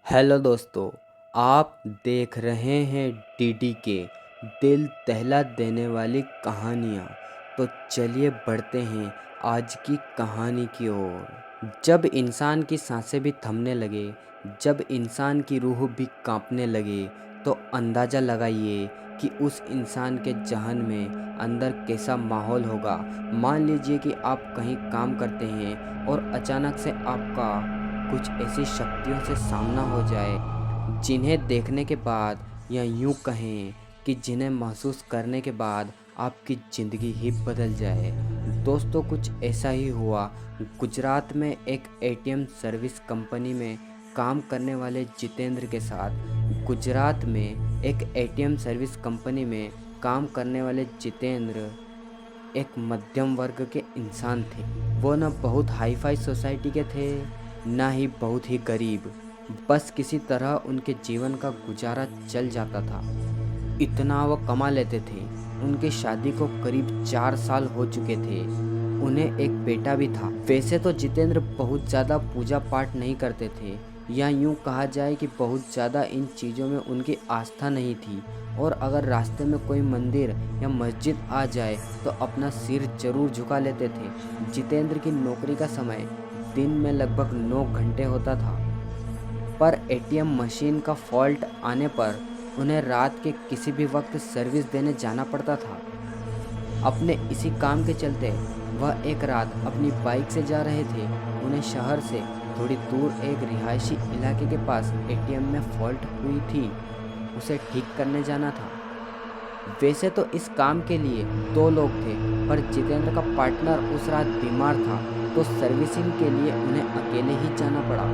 Hello दोस्तों, आप देख रहे हैं डीडी के दिल दहला देने वाली कहानियाँ। तो चलिए बढ़ते हैं आज की कहानी की ओर। जब इंसान की सांसें भी थमने लगे, जब इंसान की रूह भी कांपने लगे, तो अंदाज़ा लगाइए कि उस इंसान के जहन में अंदर कैसा माहौल होगा। मान लीजिए कि आप कहीं काम करते हैं और अचानक से आपका कुछ ऐसी शक्तियों से सामना हो जाए जिन्हें देखने के बाद, या यूं कहें कि जिन्हें महसूस करने के बाद आपकी ज़िंदगी ही बदल जाए। दोस्तों, कुछ ऐसा ही हुआ गुजरात में एक एटीएम सर्विस कंपनी में काम करने वाले जितेंद्र के साथ। गुजरात में एक एटीएम सर्विस कंपनी में काम करने वाले जितेंद्र एक मध्यम वर्ग के इंसान थे। वो न बहुत हाई फाई सोसाइटी के थे, ना ही बहुत ही गरीब। बस किसी तरह उनके जीवन का गुजारा चल जाता था। इतना वो कमा लेते थे। उनकी शादी को करीब 4 साल हो चुके थे। उन्हें एक बेटा भी था। वैसे तो जितेंद्र बहुत ज़्यादा पूजा पाठ नहीं करते थे, या यूं कहा जाए कि बहुत ज़्यादा इन चीज़ों में उनकी आस्था नहीं थी। और अगर रास्ते में कोई मंदिर या मस्जिद आ जाए तो अपना सिर जरूर झुका लेते थे। जितेंद्र की नौकरी का समय दिन में लगभग 9 घंटे होता था, पर एटीएम मशीन का फॉल्ट आने पर उन्हें रात के किसी भी वक्त सर्विस देने जाना पड़ता था। अपने इसी काम के चलते वह एक रात अपनी बाइक से जा रहे थे। उन्हें शहर से थोड़ी दूर एक रिहायशी इलाके के पास एटीएम में फॉल्ट हुई थी, उसे ठीक करने जाना था। वैसे तो इस काम के लिए 2 लोग थे, पर जितेंद्र का पार्टनर उस रात बीमार था, तो सर्विसिंग के लिए उन्हें अकेले ही जाना पड़ा।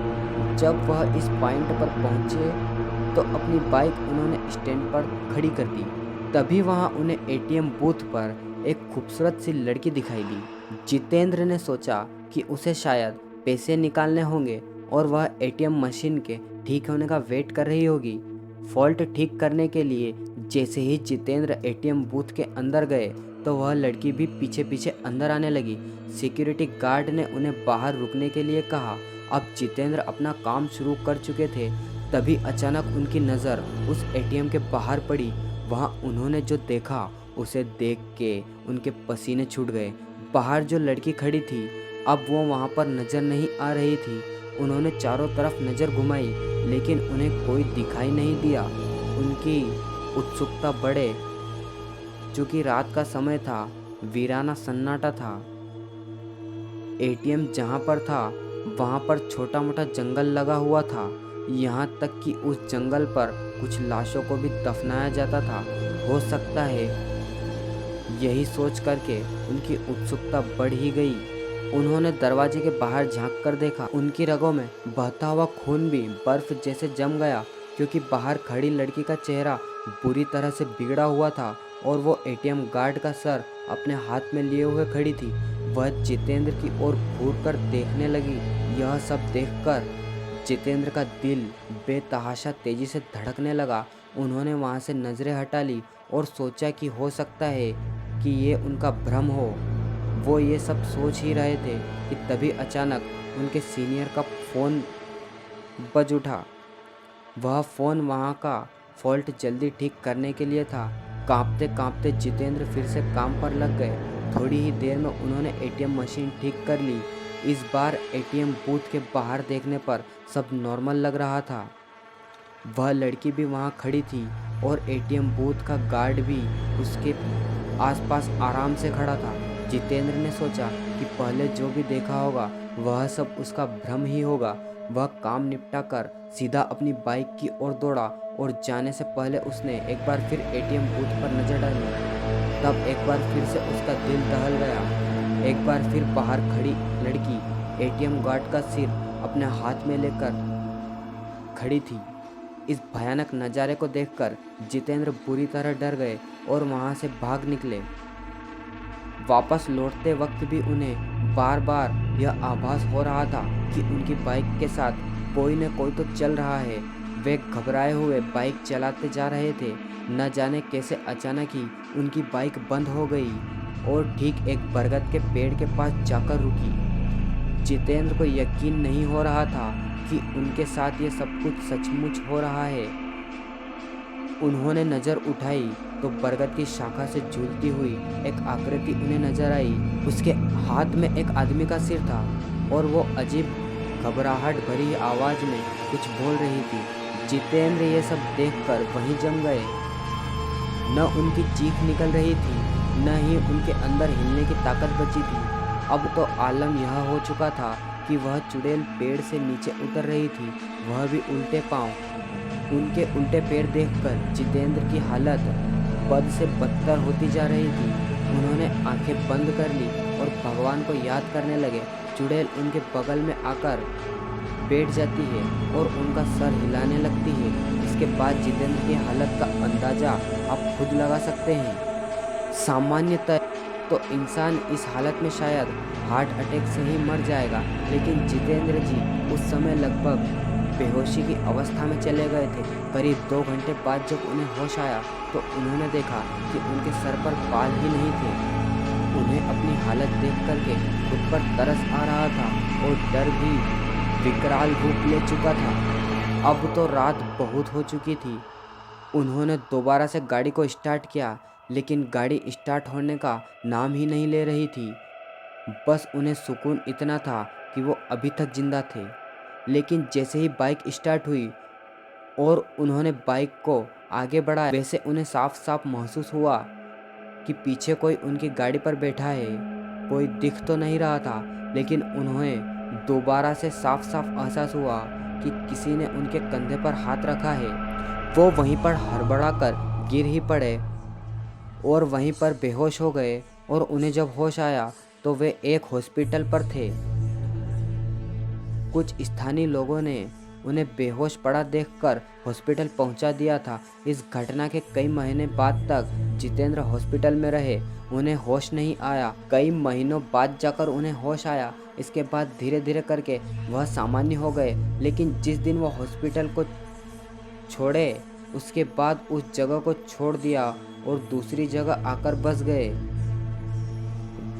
जब वह इस पॉइंट पर पहुंचे तो अपनी बाइक उन्होंने स्टैंड पर खड़ी कर दी। तभी वहां उन्हें एटीएम बूथ पर एक खूबसूरत सी लड़की दिखाई दी। जितेंद्र ने सोचा कि उसे शायद पैसे निकालने होंगे और वह एटीएम मशीन के ठीक होने का वेट कर रही होगी। फॉल्ट ठीक करने के लिए जैसे ही जितेंद्र एटीएम बूथ के अंदर गए तो वह लड़की भी पीछे पीछे अंदर आने लगी। सिक्योरिटी गार्ड ने उन्हें बाहर रुकने के लिए कहा। अब जितेंद्र अपना काम शुरू कर चुके थे। तभी अचानक उनकी नज़र उस एटीएम के बाहर पड़ी। वहां उन्होंने जो देखा उसे देख के उनके पसीने छूट गए। बाहर जो लड़की खड़ी थी, अब वो वहां पर नज़र नहीं आ रही थी। उन्होंने चारों तरफ नज़र घुमाई, लेकिन उन्हें कोई दिखाई नहीं दिया। उनकी उत्सुकता बढ़े। चूँकि रात का समय था, वीराना सन्नाटा था। एटीएम जहाँ पर था वहाँ पर छोटा मोटा जंगल लगा हुआ था। यहाँ तक कि उस जंगल पर कुछ लाशों को भी दफनाया जाता था। हो सकता है, यही सोच करके उनकी उत्सुकता बढ़ ही गई। उन्होंने दरवाजे के बाहर झांक कर देखा। उनकी रगों में बहता हुआ खून भी बर्फ जैसे जम गया, क्योंकि बाहर खड़ी लड़की का चेहरा बुरी तरह से बिगड़ा हुआ था और वो एटीएम गार्ड का सर अपने हाथ में लिए हुए खड़ी थी। वह जितेंद्र की ओर घूर कर देखने लगी। यह सब देखकर जितेंद्र का दिल बेतहाशा तेजी से धड़कने लगा। उन्होंने वहां से नज़रें हटा ली और सोचा कि हो सकता है कि ये उनका भ्रम हो। वो ये सब सोच ही रहे थे कि तभी अचानक उनके सीनियर का फ़ोन बज उठा। वह फ़ोन वहाँ का फॉल्ट जल्दी ठीक करने के लिए था। कांपते कांपते जितेंद्र फिर से काम पर लग गए। थोड़ी ही देर में उन्होंने एटीएम मशीन ठीक कर ली। इस बार एटीएम बूथ के बाहर देखने पर सब नॉर्मल लग रहा था। वह लड़की भी वहाँ खड़ी थी और एटीएम बूथ का गार्ड भी उसके आसपास आराम से खड़ा था। जितेंद्र ने सोचा कि पहले जो भी देखा होगा वह सब उसका भ्रम ही होगा। वह काम निपटा कर सीधा अपनी बाइक की ओर दौड़ा और जाने से पहले उसने एक बार फिर एटीएम बूथ पर नजर डाली। तब एक बार फिर से उसका दिल दहल गया। एक बार फिर बाहर खड़ी लड़की एटीएम गार्ड का सिर अपने हाथ में लेकर खड़ी थी। इस भयानक नज़ारे को देखकर जितेंद्र बुरी तरह डर गए और वहां से भाग निकले। वापस लौटते वक्त भी उन्हें बार बार यह आभास हो रहा था कि उनकी बाइक के साथ कोई न कोई तो चल रहा है। वे घबराए हुए बाइक चलाते जा रहे थे। न जाने कैसे अचानक ही उनकी बाइक बंद हो गई और ठीक एक बरगद के पेड़ के पास जाकर रुकी। जितेंद्र को यकीन नहीं हो रहा था कि उनके साथ ये सब कुछ सचमुच हो रहा है। उन्होंने नज़र उठाई तो बरगद की शाखा से झूलती हुई एक आकृति उन्हें नजर आई। उसके हाथ में एक आदमी का सिर था और वो अजीब घबराहट भरी आवाज़ में कुछ बोल रही थी। जितेंद्र ये सब देखकर वहीं जम गए। न उनकी चीख निकल रही थी, न ही उनके अंदर हिलने की ताकत बची थी। अब तो आलम यह हो चुका था कि वह चुड़ैल पेड़ से नीचे उतर रही थी, वह भी उल्टे पांव। उनके उल्टे पैर देखकर जितेंद्र की हालत बद से बदतर होती जा रही थी। उन्होंने आंखें बंद कर ली और भगवान को याद करने लगे। चुड़ैल उनके बगल में आकर बैठ जाती है और उनका सर हिलाने लगती है। इसके बाद जितेंद्र की हालत का अंदाज़ा आप खुद लगा सकते हैं। सामान्यतः तो इंसान इस हालत में शायद हार्ट अटैक से ही मर जाएगा, लेकिन जितेंद्र जी उस समय लगभग बेहोशी की अवस्था में चले गए थे। करीब 2 घंटे बाद जब उन्हें होश आया तो उन्होंने देखा कि उनके सर पर बाल ही नहीं थे। उन्हें अपनी हालत देख करके खुद पर तरस आ रहा था और डर भी विकराल रूप ले चुका था। अब तो रात बहुत हो चुकी थी। उन्होंने दोबारा से गाड़ी को स्टार्ट किया, लेकिन गाड़ी स्टार्ट होने का नाम ही नहीं ले रही थी। बस उन्हें सुकून इतना था कि वो अभी तक जिंदा थे। लेकिन जैसे ही बाइक स्टार्ट हुई और उन्होंने बाइक को आगे बढ़ाया, वैसे उन्हें साफ साफ महसूस हुआ कि पीछे कोई उनकी गाड़ी पर बैठा है। कोई दिख तो नहीं रहा था, लेकिन उन्हें दोबारा से साफ साफ एहसास हुआ कि किसी ने उनके कंधे पर हाथ रखा है। वो वहीं पर हड़बड़ाकर गिर ही पड़े और वहीं पर बेहोश हो गए। और उन्हें जब होश आया तो वे एक हॉस्पिटल पर थे। कुछ स्थानीय लोगों ने उन्हें बेहोश पड़ा देखकर हॉस्पिटल पहुंचा दिया था। इस घटना के कई महीने बाद तक जितेंद्र हॉस्पिटल में रहे। उन्हें होश नहीं आया। कई महीनों बाद जाकर उन्हें होश आया। इसके बाद धीरे धीरे करके वह सामान्य हो गए। लेकिन जिस दिन वह हॉस्पिटल को छोड़े, उसके बाद उस जगह को छोड़ दिया और दूसरी जगह आकर बस गए।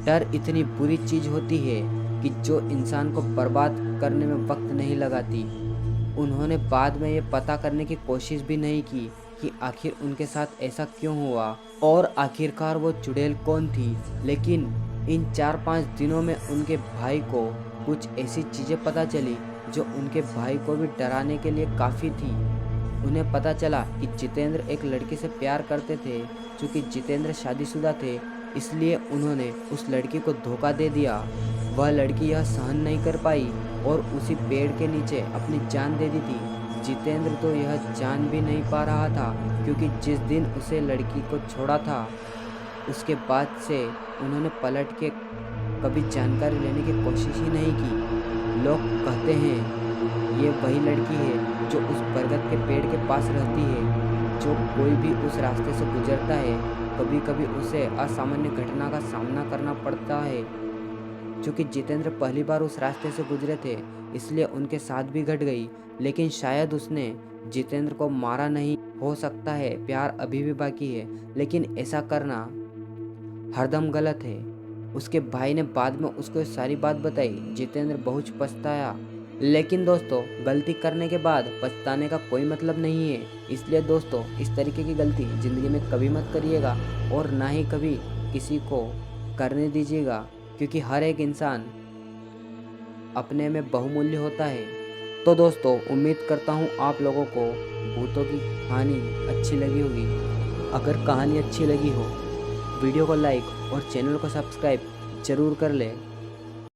डर इतनी बुरी चीज होती है कि जो इंसान को बर्बाद करने में वक्त नहीं लगाती। उन्होंने बाद में ये पता करने की कोशिश भी नहीं की कि आखिर उनके साथ ऐसा क्यों हुआ और आखिरकार वो चुड़ैल कौन थी। लेकिन इन 4-5 दिनों में उनके भाई को कुछ ऐसी चीज़ें पता चली जो उनके भाई को भी डराने के लिए काफ़ी थी। उन्हें पता चला कि जितेंद्र एक लड़की से प्यार करते थे। चूँकि जितेंद्र शादीशुदा थे, इसलिए उन्होंने उस लड़की को धोखा दे दिया। वह लड़की यह सहन नहीं कर पाई और उसी पेड़ के नीचे अपनी जान दे दी थी। जितेंद्र तो यह जान भी नहीं पा रहा था, क्योंकि जिस दिन उसे लड़की को छोड़ा था, उसके बाद से उन्होंने पलट के कभी जानकारी लेने की कोशिश ही नहीं की। लोग कहते हैं ये वही लड़की है जो उस बरगद के पेड़ के पास रहती है। जो कोई भी उस रास्ते से गुजरता है, कभी कभी उसे असामान्य घटना का सामना करना पड़ता है। क्योंकि जितेंद्र पहली बार उस रास्ते से गुजरे थे, इसलिए उनके साथ भी घट गई। लेकिन शायद उसने जितेंद्र को मारा नहीं। हो सकता है प्यार अभी भी बाकी है, लेकिन ऐसा करना हरदम गलत है। उसके भाई ने बाद में उसको सारी बात बताई। जितेंद्र बहुत पछताया। लेकिन दोस्तों, गलती करने के बाद पछताने का कोई मतलब नहीं है। इसलिए दोस्तों, इस तरीके की गलती ज़िंदगी में कभी मत करिएगा और ना ही कभी किसी को करने दीजिएगा, क्योंकि हर एक इंसान अपने में बहुमूल्य होता है। तो दोस्तों, उम्मीद करता हूँ आप लोगों को भूतों की कहानी अच्छी लगी होगी। अगर कहानी अच्छी लगी हो, वीडियो को लाइक और चैनल को सब्सक्राइब जरूर कर लें।